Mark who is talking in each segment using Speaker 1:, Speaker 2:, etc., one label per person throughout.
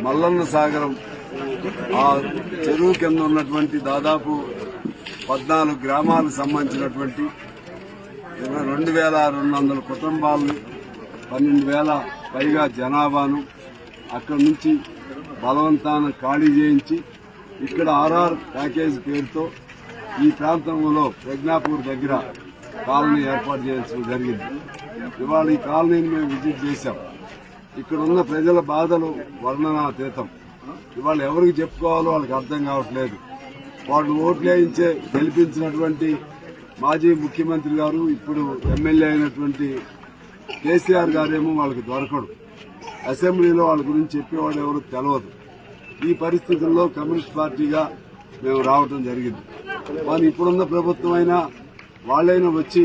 Speaker 1: మల్లన్న సాగరం ఆ చెరువు కింద ఉన్నటువంటి దాదాపు 14 గ్రామాలకు సంబంధించినటువంటి 22,200 కుటుంబాలను 12,000 పైగా జనాభాను అక్కడి నుంచి బలవంతాన ఖాళీ చేయించి ఇక్కడ ఆర్ఆర్ ప్యాకేజ్ పేరుతో ఈ ప్రాంతంలో ప్రజ్ఞాపూర్ దగ్గర కాలనీ ఏర్పాటు చేయాల్సి జరిగింది. ఇవాళ ఈ కాలనీని మేము విజిట్ చేశాం. ఇక్కడ ఉన్న ప్రజల బాధలు వర్ణనాతీతం. ఇవాళ ఎవరికి చెప్పుకోవాలో వాళ్ళకి అర్థం కావట్లేదు. వాళ్ళు ఓట్లు వేయించే గెలిపించినటువంటి మాజీ ముఖ్యమంత్రి గారు ఇప్పుడు ఎమ్మెల్యే అయినటువంటి కేసీఆర్ గారేమో వాళ్ళకి దొరకడు. అసెంబ్లీలో వాళ్ళ గురించి చెప్పేవాడు ఎవరు తెలియదు. ఈ పరిస్థితుల్లో కమ్యూనిస్ట్ పార్టీగా మేము రావడం జరిగింది. వాళ్ళు ఇప్పుడున్న ప్రభుత్వం అయినా వాళ్ళైనా వచ్చి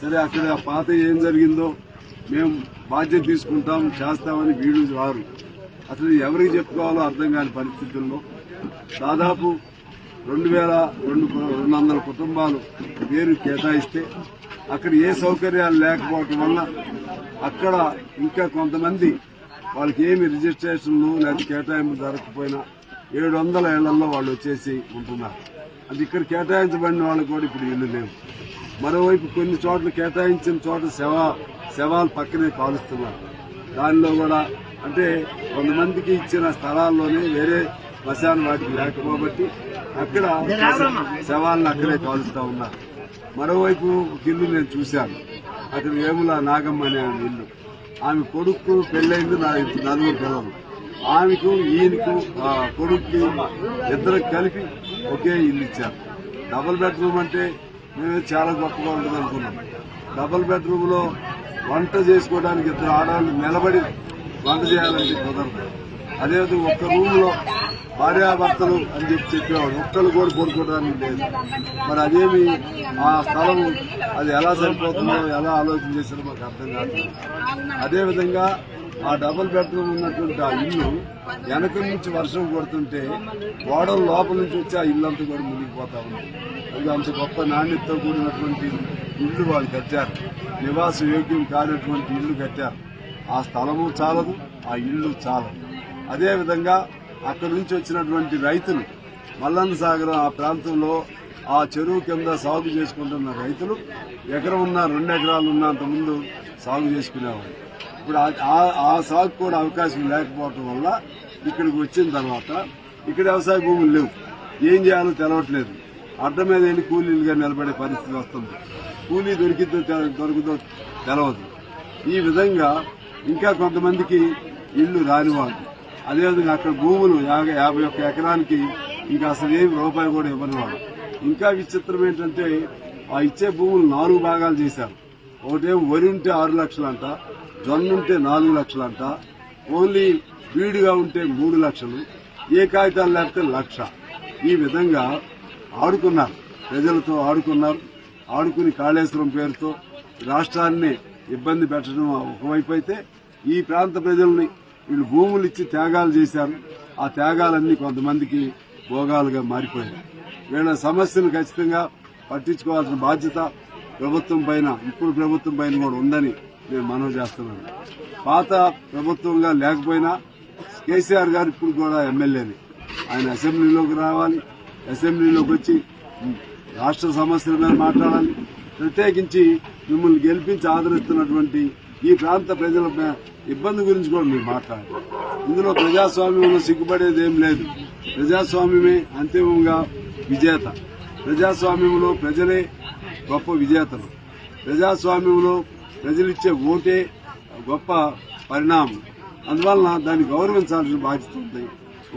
Speaker 1: సరే అక్కడ పాత ఏం జరిగిందో మేము బాధ్యత తీసుకుంటాం చేస్తామని వీళ్ళు రారు. అసలు ఎవరికి చెప్పుకోవాలో అర్థం కాని పరిస్థితుల్లో దాదాపు 2,200 కుటుంబాలు పేరు కేటాయిస్తే అక్కడ ఏ సౌకర్యాలు లేకపోవటం వల్ల అక్కడ ఇంకా కొంతమంది వాళ్ళకి ఏమి రిజిస్ట్రేషన్లు లేదా కేటాయింపు జరగకపోయినా 700 ఏళ్లలో వాళ్ళు వచ్చేసి ఉంటున్నారు. అది ఇక్కడ కేటాయించబడిన వాళ్ళకి కూడా ఇప్పుడు ఇల్లు లేవు. మరోవైపు కొన్ని చోట్ల కేటాయించిన చోట శవాలు పక్కనే కాలుస్తున్నారు. దానిలో కూడా అంటే కొంతమందికి ఇచ్చిన స్థలాల్లోనే వేరే శ్మశాన వాటికి లేకపోబట్టి అక్కడ శవాలను అక్కడే కాలుస్తా ఉన్నారు. మరోవైపు ఒక ఇల్లు నేను చూశాను. అక్కడ వేముల నాగమ్మ అనే ఇల్లు. ఆమె కొడుకు పెళ్లైంది, 4 పిల్లలు. ఆమెకు ఈయనకు కొడుక్కి ఇద్దరికి కలిపి ఒకే ఇల్లు ఇచ్చారు. డబుల్ బెడ్రూమ్ అంటే మేము చాలా గొప్పగా ఉంటుంది అనుకున్నాం. డబుల్ బెడ్రూమ్ లో వంట చేసుకోవడానికి 2 ఆడవాళ్ళు నిలబడి వంట చేయాలంటే కుదరదు. అదేవిధంగా ఒక్క రూమ్ లో భార్యాభర్తలు అని చెప్పేవాడు, ఒక్కళ్ళు కూడా పడుకోవడానికి లేదు. మరి అదేమి ఆ స్థలం అది ఎలా సరిపోతుందో ఎలా ఆలోచన చేశారో మాకు అర్థం కాదు. అదేవిధంగా ఆ డబుల్ బెడ్రూమ్ ఉన్నటువంటి ఆ ఇల్లు వెనక నుంచి వర్షం కొడుతుంటే గోడల లోపల నుంచి వచ్చి ఆ ఇల్లు అంతా కూడా మునిగిపోతా ఉంది. అది అంత గొప్ప నాణ్యతతో కూడినటువంటి ఇల్లు వాళ్ళు కట్టారు. నివాస యోగ్యం కానటువంటి ఇల్లు కట్టారు. ఆ స్థలము చాలదు, ఆ ఇల్లు చాలదు. అదేవిధంగా అక్కడి నుంచి వచ్చినటువంటి రైతులు మల్లన్న సాగరం ఆ ప్రాంతంలో ఆ చెరువు కింద సాగు చేసుకుంటున్న రైతులు ఎకరం ఉన్నా 2 ఎకరాలు ఉన్నంత ముందు సాగు చేసుకునేవాళ్ళు. ఇప్పుడు ఆ సాగు కూడా అవకాశం లేకపోవటం వల్ల ఇక్కడికి వచ్చిన తర్వాత ఇక్కడ వ్యవసాయ భూములు లేవు. ఏం చేయాలో తెలవట్లేదు. అడ్డ మీద వెళ్ళి కూలీలుగా నిలబడే పరిస్థితి వస్తుంది. కూలీ దొరుకుతో తెలవదు. ఈ విధంగా ఇంకా కొంతమందికి ఇల్లు రానివాళ్ళు. అదేవిధంగా అక్కడ భూములు 51 ఎకరానికి ఇంకా అసలు ఏమి రూపాయి కూడా ఇవ్వని వాళ్ళు. ఇంకా విచిత్రం ఏంటంటే ఆ ఇచ్చే భూములు 4 భాగాలు చేశారు. ఒకటేమో వరి ఉంటే 6 లక్షలంట, జొన్న ఉంటే 4 లక్షలంట, ఓన్లీ బీడుగా ఉంటే 3 లక్షలు, ఏ కాగితాలు లేకపోతే 1,00,000. ఈ విధంగా ఆడుకున్నారు, ప్రజలతో ఆడుకున్నారు. ఆడుకుని కాళేశ్వరం పేరుతో రాష్ట్రాన్ని ఇబ్బంది పెట్టడం ఒకవైపు అయితే, ఈ ప్రాంత ప్రజల్ని వీళ్ళు భూములు ఇచ్చి త్యాగాలు చేశారు. ఆ త్యాగాలన్నీ కొంతమందికి భోగాలుగా మారిపోయాయి. వీళ్ళ సమస్యను ఖచ్చితంగా పట్టించుకోవాల్సిన బాధ్యత ప్రభుత్వం పైన, ఇప్పుడు ప్రభుత్వం పైన కూడా ఉందని నేను మనవి చేస్తున్నాను. పాత ప్రభుత్వంగా లేకపోయినా కేసీఆర్ గారు ఇప్పుడు కూడా ఎమ్మెల్యేని. ఆయన అసెంబ్లీలోకి రావాలి, అసెంబ్లీలోకి వచ్చి రాష్ట్ర సమస్యల మీద మాట్లాడాలి. ప్రత్యేకించి మిమ్మల్ని గెలిపించి ఆదరిస్తున్నటువంటి ఈ ప్రాంత ప్రజల ఇబ్బంది గురించి కూడా మీరు మాట్లాడాలి. ఇందులో ప్రజాస్వామ్యంలో సిగ్గుపడేది ఏం లేదు. ప్రజాస్వామ్యమే అంతిమంగా విజేత. ప్రజాస్వామ్యంలో ప్రజలే గొప్ప విజేతలు. ప్రజాస్వామ్యంలో ప్రజలిచ్చే ఓటే గొప్ప పరిణామం. అందువలన దాన్ని గౌరవించాల్సిన బాధ్యత ఉంది.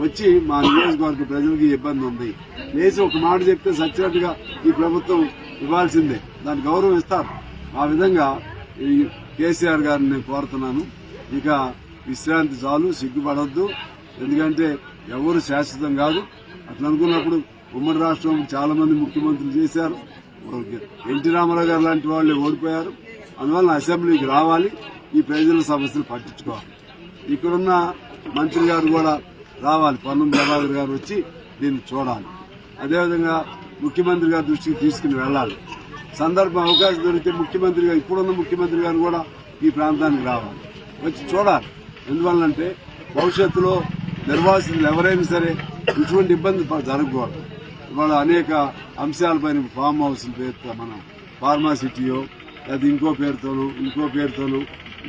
Speaker 1: వచ్చి మా నియోజకవర్గ ప్రజలకి ఇబ్బంది ఉంది, లేచి ఒక మాట చెప్తే సచ్చినట్టుగా ఈ ప్రభుత్వం ఇవ్వాల్సిందే, దాని గౌరవం ఇస్తారు. ఆ విధంగా ఈ కేసీఆర్ గారిని నేను కోరుతున్నాను. ఇక విశ్రాంతి చాలు, సిగ్గుపడొద్దు. ఎందుకంటే ఎవరు శాశ్వతం కాదు. అట్లా అనుకున్నప్పుడు ఉమ్మడి రాష్ట్రం చాలా మంది ముఖ్యమంత్రులు చేశారు. ఎన్టీ రామారావు గారు లాంటి వాళ్ళే ఓడిపోయారు. అందువల్ల అసెంబ్లీకి రావాలి, ఈ ప్రజల సమస్యలు పట్టించుకోవాలి. ఇక్కడున్న మంత్రి గారు కూడా రావాలి, పొన్నం ప్రభాకర్ గారు వచ్చి దీన్ని చూడాలి. అదేవిధంగా ముఖ్యమంత్రి గారి దృష్టికి తీసుకుని వెళ్లాలి. సందర్భం అవకాశం దొరికితే ముఖ్యమంత్రి గారు, ఇప్పుడున్న ముఖ్యమంత్రి గారు కూడా ఈ ప్రాంతానికి రావాలి, వచ్చి చూడాలి. ఎందువల్లంటే భవిష్యత్తులో నిర్వాసితులు ఎవరైనా సరే ఇటువంటి ఇబ్బంది జరగకూడదు. ఇవాళ అనేక అంశాలపైన ఫామ్ హౌస్ పేరుతో మనం ఫార్మాసిటీయో లేదా ఇంకో పేరుతోనూ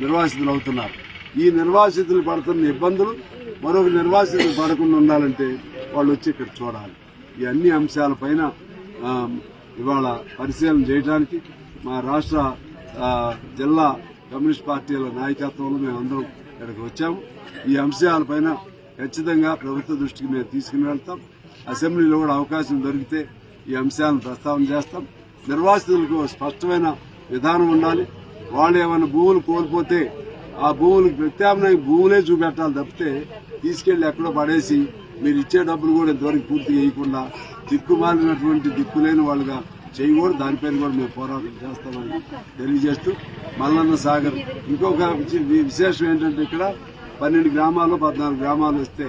Speaker 1: నిర్వాసితులు అవుతున్నారు. ఈ నిర్వాసితులు పడుతున్న ఇబ్బందులు మరొక నిర్వాసితులు పడకుండా ఉండాలంటే వాళ్ళు వచ్చి ఇక్కడ చూడాలి. ఈ అన్ని అంశాలపైన ఇవాళ పరిశీలన చేయడానికి మా రాష్ట్ర జిల్లా కమ్యూనిస్ట్ పార్టీల నాయకత్వంలో మేమందరం ఇక్కడికి వచ్చాము. ఈ అంశాలపైన ఖచ్చితంగా ప్రభుత్వ దృష్టికి మేము తీసుకుని వెళ్తాం. అసెంబ్లీలో కూడా అవకాశం దొరికితే ఈ అంశాలను ప్రస్తావన చేస్తాం. నిర్వాసితులకు స్పష్టమైన విధానం ఉండాలి. వాళ్ళు ఏమైనా భూములు కోల్పోతే ఆ భూములకు ప్రత్యామ్నాయ భూములే చూపెట్టాలి తప్పితే తీసుకెళ్లి ఎక్కడో పడేసి మీరు ఇచ్చే డబ్బులు కూడా ఇంతవరకు పూర్తిగా వేయకుండా దిక్కుమాలినటువంటి దిక్కులేని వాళ్ళుగా చేయకూడదు. దానిపైన కూడా మేము పోరాటం చేస్తామని తెలియజేస్తూ మల్లన్న సాగర్ ఇంకొక విశేషం ఏంటంటే ఇక్కడ 12 గ్రామాలు 14 గ్రామాలు వస్తే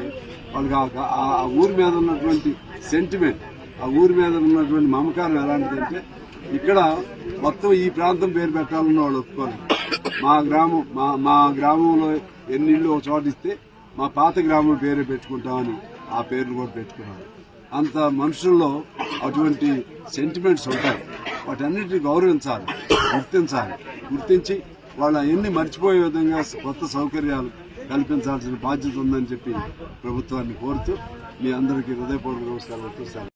Speaker 1: వాళ్ళకి ఆ ఊరి మీద ఉన్నటువంటి సెంటిమెంట్, ఆ ఊరి మీద ఉన్నటువంటి మమకారం ఎలాంటిదంటే ఇక్కడ మొత్తం ఈ ప్రాంతం పేరు పెట్టాలన్న వాళ్ళు ఒప్పుకోలేదు. మా గ్రామంలో ఎన్ని ఇళ్ళు ఒక చోట ఇస్తే మా పాత గ్రామం పేరే పెట్టుకుంటామని ఆ పేర్లు కూడా పెట్టుకున్నారు. అంత మనుషుల్లో అటువంటి సెంటిమెంట్స్ ఉంటాయి. వాటన్నిటిని గౌరవించాలి, గుర్తించి వాళ్ళ ఎన్ని మర్చిపోయే విధంగా కొత్త సౌకర్యాలు కల్పించాల్సిన బాధ్యత ఉందని చెప్పి ప్రభుత్వాన్ని కోరుతూ మీ అందరికీ హృదయపూర్వక నమస్కారాలు.